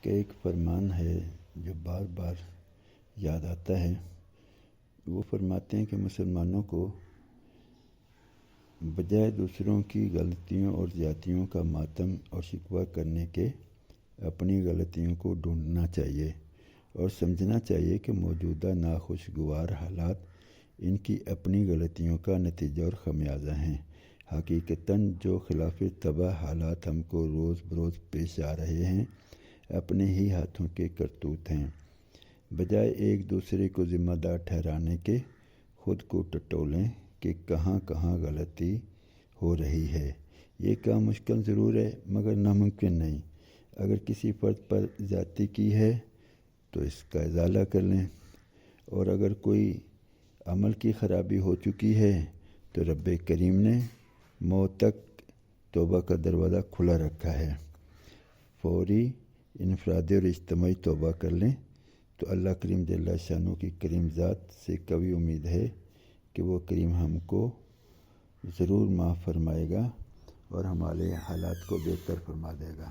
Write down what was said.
کا ایک فرمان ہے جو بار بار یاد آتا ہے۔ وہ فرماتے ہیں کہ مسلمانوں کو بجائے دوسروں کی غلطیوں اور زیادتیوں کا ماتم اور شکوہ کرنے کے اپنی غلطیوں کو ڈھونڈنا چاہیے اور سمجھنا چاہیے کہ موجودہ ناخوشگوار حالات ان کی اپنی غلطیوں کا نتیجہ اور خمیازہ ہیں۔ حقیقتاً جو خلاف طبع حالات ہم کو روز بروز پیش آ رہے ہیں اپنے ہی ہاتھوں کے کرتوت ہیں۔ بجائے ایک دوسرے کو ذمہ دار ٹھہرانے کے خود کو ٹٹولیں کہ کہاں کہاں غلطی ہو رہی ہے۔ یہ کام مشکل ضرور ہے مگر ناممکن نہیں۔ اگر کسی فرد پر زیادتی کی ہے تو اس کا ازالہ کر لیں، اور اگر کوئی عمل کی خرابی ہو چکی ہے تو رب کریم نے موت تک توبہ کا دروازہ کھلا رکھا ہے۔ فوری، انفرادی اور اجتماعی توبہ کر لیں تو اللہ کریم جل شانہ کی کریم ذات سے قوی امید ہے کہ وہ کریم ہم کو ضرور معاف فرمائے گا اور ہمارے حالات کو بہتر فرما دے گا۔